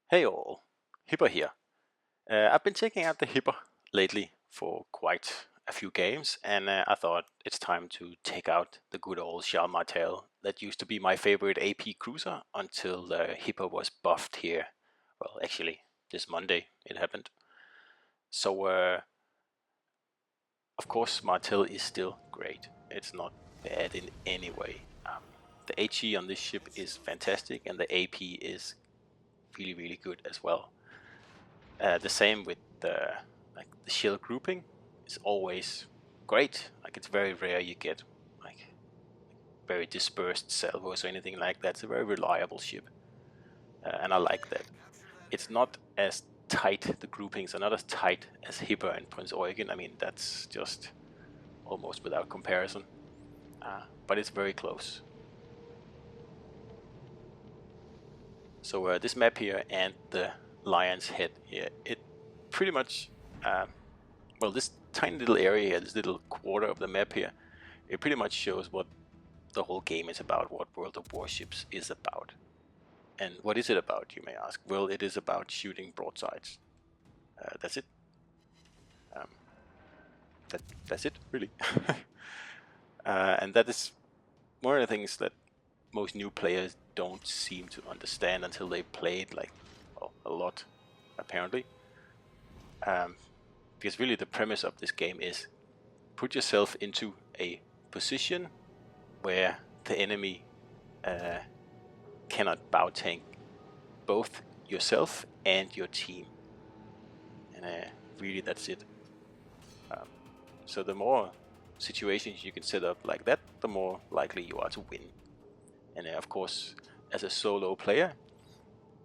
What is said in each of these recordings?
Hey all, Hipper here. I've been checking out the Hipper lately for quite a few games, and I thought it's time to take out the good old Martel that used to be my favorite AP cruiser until the Hipper was buffed here. Well, actually, this Monday it happened. So, of course, Martel is still great. It's not bad in any way. The HE on this ship is fantastic, and the AP is really, really good as well. The same with the shield grouping is always great. Like it's very rare you get like very dispersed salvos or anything like that. It's a very reliable ship, and I like that. It's not as tight. The groupings are not as tight as Hipper and Prince Eugen. I mean that's just almost without comparison. But it's very close. So this map here and the lion's head here, it pretty much well, this tiny little area here, this little quarter of the map here, it pretty much shows what the whole game is about, what World of Warships is about. And what is it about, you may ask? Well, it is about shooting broadsides. That's it. That's it, really. And that is one of the things that most new players don't seem to understand until they play it like a lot, apparently. Because really the premise of this game is put yourself into a position where the enemy cannot bow tank both yourself and your team. And really that's it. So the more situations you can set up like that, the more likely you are to win. And of course, as a solo player,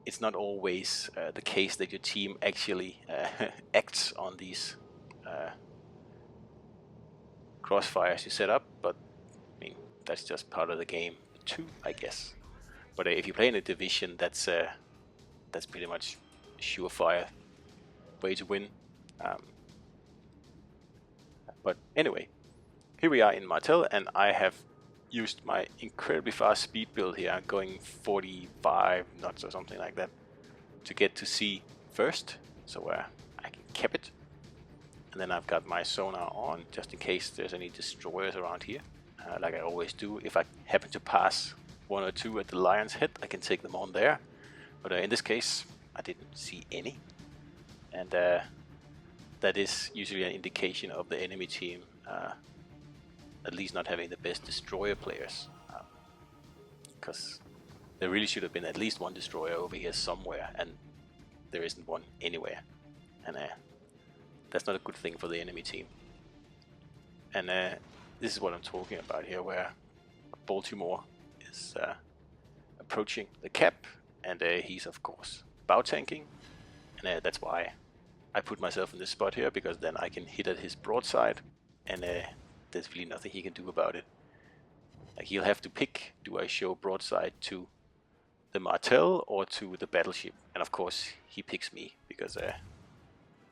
it's not always the case that your team actually acts on these crossfires you set up, but I mean that's just part of the game too, I guess. But if you play in a division, that's pretty much a surefire way to win. But anyway, here we are in Martel, and I have used my incredibly fast speed build here, going 45 knots or something like that, to get to sea first, so I can cap it. And then I've got my sonar on, just in case there's any destroyers around here, like I always do. If I happen to pass one or two at the lion's head, I can take them on there. But in this case, I didn't see any. And that is usually an indication of the enemy team at least not having the best destroyer players, because there really should have been at least one destroyer over here somewhere, and there isn't one anywhere, and that's not a good thing for the enemy team. And this is what I'm talking about here, where Baltimore is approaching the cap, and he's of course bow tanking, and that's why I put myself in this spot here, because then I can hit at his broadside, and there's really nothing he can do about it. Like, he'll have to pick, do I show broadside to the Martel or to the battleship? And of course he picks me, because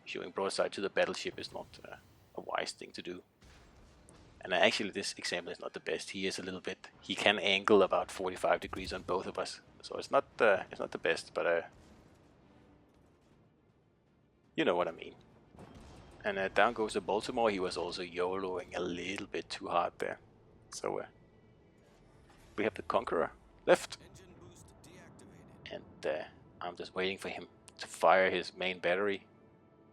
showing broadside to the battleship is not a wise thing to do. And actually this example is not the best. He is a little bit, he can angle about 45 degrees on both of us, so it's not the best, but you know what I mean. And down goes the Baltimore. He was also YOLOing a little bit too hard there. So we have the Conqueror left. And I'm just waiting for him to fire his main battery.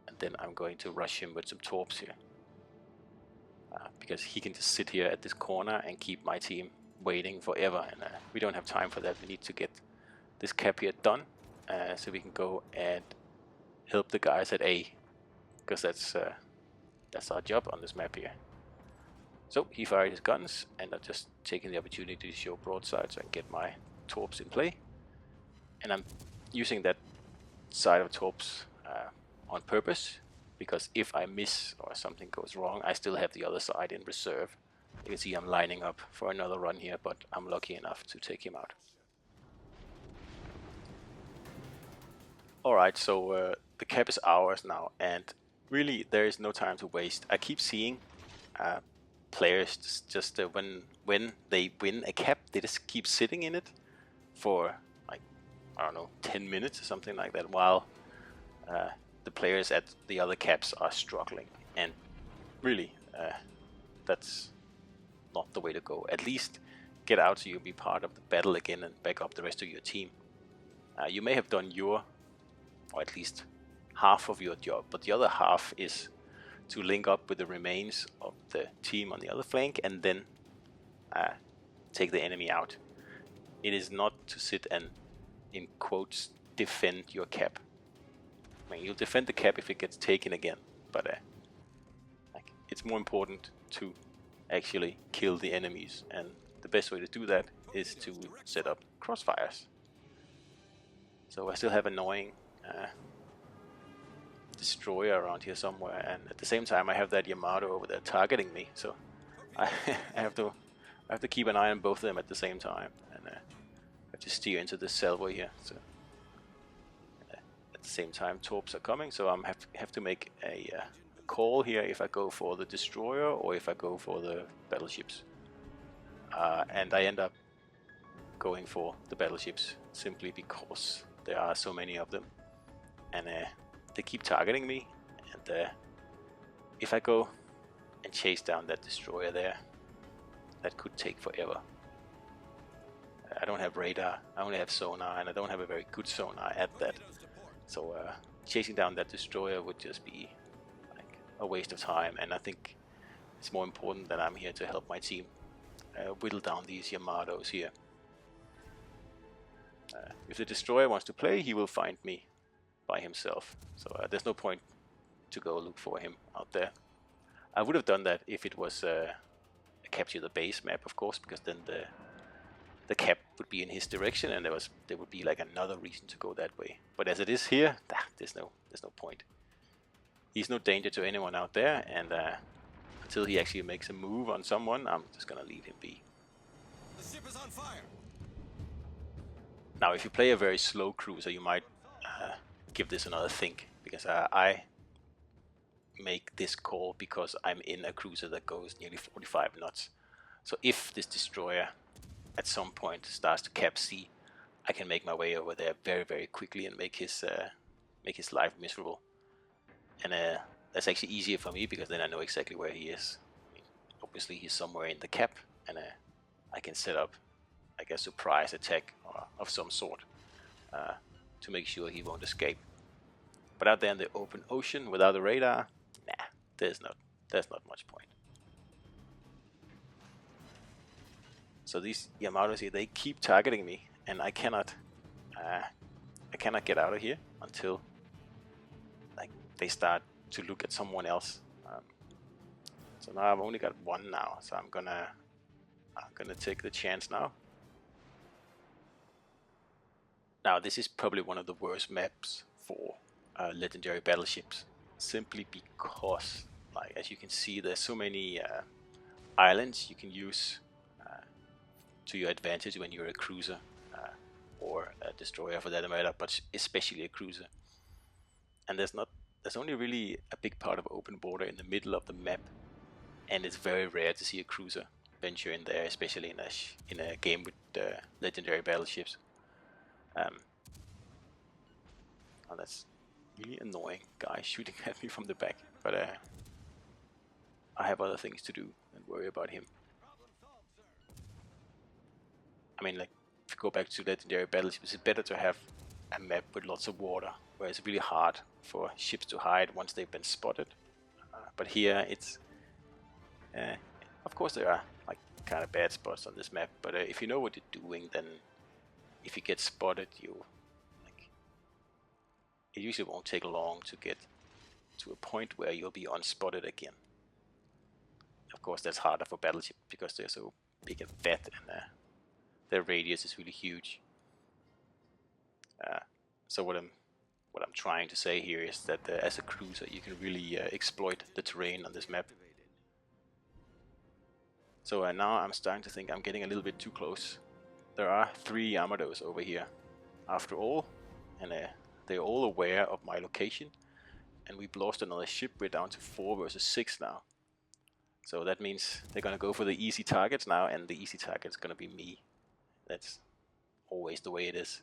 And then I'm going to rush him with some torps here. Because he can just sit here at this corner and keep my team waiting forever. And we don't have time for that. We need to get this cap here done. So we can go and help the guys at A. Because that's our job on this map here. So he fired his guns, and I'm just taking the opportunity to show broadside so I can get my torps in play. And I'm using that side of torps on purpose, because if I miss or something goes wrong, I still have the other side in reserve. You can see I'm lining up for another run here, but I'm lucky enough to take him out. Alright, so the cap is ours now, and really there is no time to waste. I keep seeing players just when they win a cap, they just keep sitting in it for like I don't know, 10 minutes or something like that, while the players at the other caps are struggling. And really, that's not the way to go. At least get out so you'll be part of the battle again and back up the rest of your team. You may have done your, or at least half of your job, but the other half is to link up with the remains of the team on the other flank and then take the enemy out. It is not to sit and, in quotes, defend your cap. I mean, you'll defend the cap if it gets taken again, but it's more important to actually kill the enemies, and the best way to do that is to set up crossfires. So I still have annoying destroyer around here somewhere, and at the same time I have that Yamato over there targeting me, so I have to keep an eye on both of them at the same time, and I have to steer into the salvo here. So at the same time torps are coming, so I have to make a call here if I go for the destroyer or if I go for the battleships, and I end up going for the battleships simply because there are so many of them, and they keep targeting me, and if I go and chase down that destroyer there, that could take forever. I don't have radar, I only have sonar, and I don't have a very good sonar at that, so chasing down that destroyer would just be like a waste of time, and I think it's more important that I'm here to help my team whittle down these Yamatos here. If the destroyer wants to play, he will find me by himself, so there's no point to go look for him out there. I would have done that if it was a capture the base map, of course, because then the cap would be in his direction, and there would be like another reason to go that way. But as it is here, there's no point. He's no danger to anyone out there, and until he actually makes a move on someone, I'm just gonna leave him be. The ship is on fire. Now, if you play a very slow cruiser, you might give this another think, because I make this call because I'm in a cruiser that goes nearly 45 knots. So if this destroyer at some point starts to cap C, I can make my way over there very, very quickly and make his life miserable. And that's actually easier for me, because then I know exactly where he is. Obviously, he's somewhere in the cap, and I can set up like a surprise attack of some sort to make sure he won't escape. But out there in the open ocean without a radar, nah, there's not much point. So these Yamatos here, they keep targeting me, and I cannot get out of here until like they start to look at someone else. So now I've only got one now, so I'm gonna take the chance now. Now this is probably one of the worst maps for legendary battleships, simply because, like, as you can see, there's so many islands you can use to your advantage when you're a cruiser or a destroyer for that matter, but especially a cruiser. And there's only really a big part of open border in the middle of the map, and it's very rare to see a cruiser venture in there, especially in a game with legendary battleships. Oh, that's really annoying guy shooting at me from the back, but I have other things to do than worry about him. I mean, like, if you go back to legendary battleships, it's better to have a map with lots of water, where it's really hard for ships to hide once they've been spotted. But here, it's of course there are like kind of bad spots on this map, but if you know what you're doing, then if you get spotted, it usually won't take long to get to a point where you'll be unspotted again. Of course, that's harder for battleships because they're so big and fat, and their radius is really huge. So what I'm trying to say here is that as a cruiser, you can really exploit the terrain on this map. So now I'm starting to think I'm getting a little bit too close. There are 3 Yamatos over here, after all, and they're all aware of my location. And we've lost another ship. We're down to 4 versus 6 now. So that means they're gonna go for the easy targets now, and the easy target's gonna be me. That's always the way it is.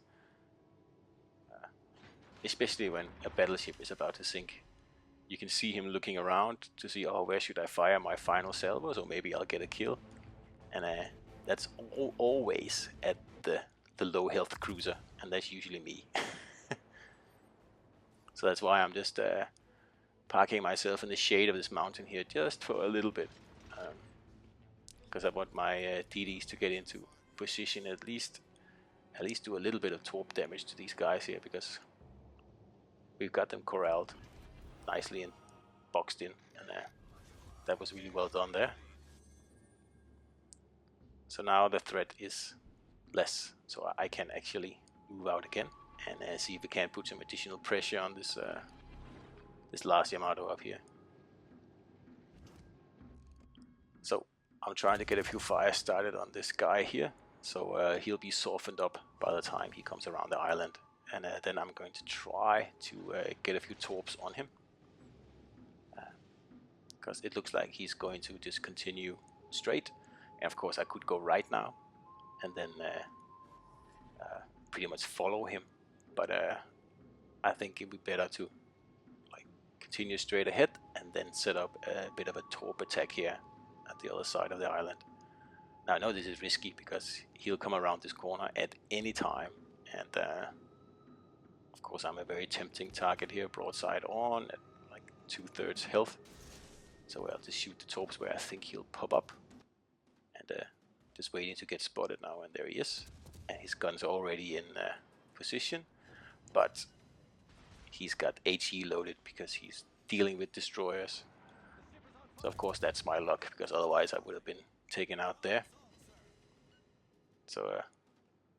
especially when a battleship is about to sink. You can see him looking around to see, oh, where should I fire my final salvos, or maybe I'll get a kill. And that's always at the low health cruiser, and that's usually me. So that's why I'm just parking myself in the shade of this mountain here just for a little bit, because I want my DDs to get into position, at least do a little bit of torp damage to these guys here, because we've got them corralled nicely and boxed in, and that was really well done there. So now the threat is less, so I can actually move out again and see if we can put some additional pressure on this this last Yamato up here. So I'm trying to get a few fires started on this guy here, so he'll be softened up by the time he comes around the island, and then I'm going to try to get a few torps on him, because it looks like he's going to just continue straight. And of course I could go right now and then pretty much follow him, but I think it'd be better to like continue straight ahead and then set up a bit of a torp attack here at the other side of the island. Now I know this is risky because he'll come around this corner at any time, and of course I'm a very tempting target here, broadside on at like 2/3 health. So I'll just shoot the torps where I think he'll pop up, and just waiting to get spotted now, and there he is. And his gun's already in position, but he's got HE loaded because he's dealing with destroyers. So of course that's my luck, because otherwise I would have been taken out there. So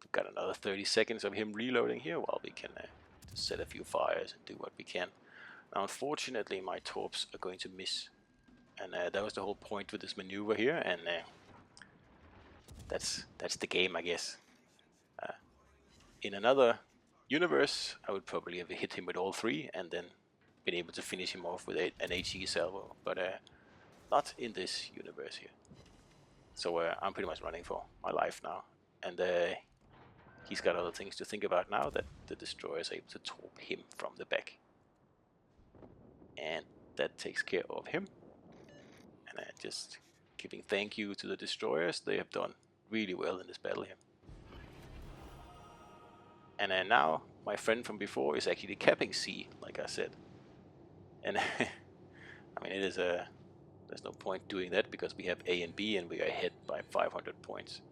we've got another 30 seconds of him reloading here while we can just set a few fires and do what we can. Now unfortunately my torps are going to miss, and that was the whole point with this maneuver here, and that's the game, I guess. In another universe, I would probably have hit him with all three and then been able to finish him off with an HE salvo, but not in this universe here. So I'm pretty much running for my life now, and he's got other things to think about now that the destroyer is able to torp him from the back, and that takes care of him. And just giving thank you to the destroyers, they have done really well in this battle here. And now my friend from before is actually capping C, like I said. And I mean, it is there's no point doing that because we have A and B and we are ahead by 500 points.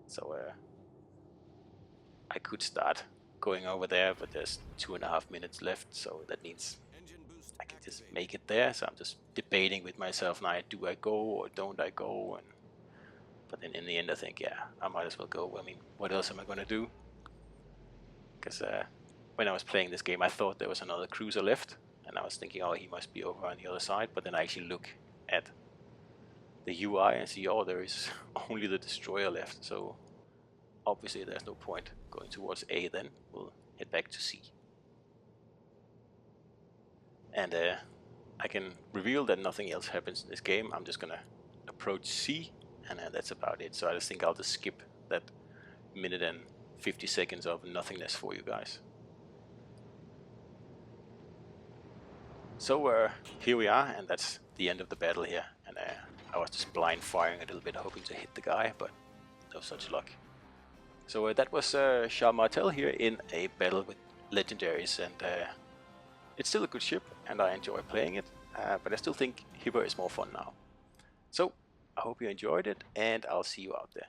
So I could start going over there, but there's 2.5 minutes left, so that means I can just make it there. So I'm just debating with myself now, do I go or don't I go? But then in the end I think, yeah, I might as well go. I mean, what else am I going to do? Because when I was playing this game I thought there was another cruiser left, and I was thinking, oh, he must be over on the other side, but then I actually look at the UI and see, oh, there is only the destroyer left, so obviously there's no point going towards A. Then we'll head back to C. And I can reveal that nothing else happens in this game. I'm just gonna approach C, and that's about it. So I just think I'll just skip that minute and 50 seconds of nothingness for you guys. So here we are, and that's the end of the battle here. And I was just blind firing a little bit, hoping to hit the guy, but no such luck. So that was Martel here in a battle with Legendaries, and it's still a good ship, and I enjoy playing it, but I still think Hipper is more fun now. So I hope you enjoyed it, and I'll see you out there.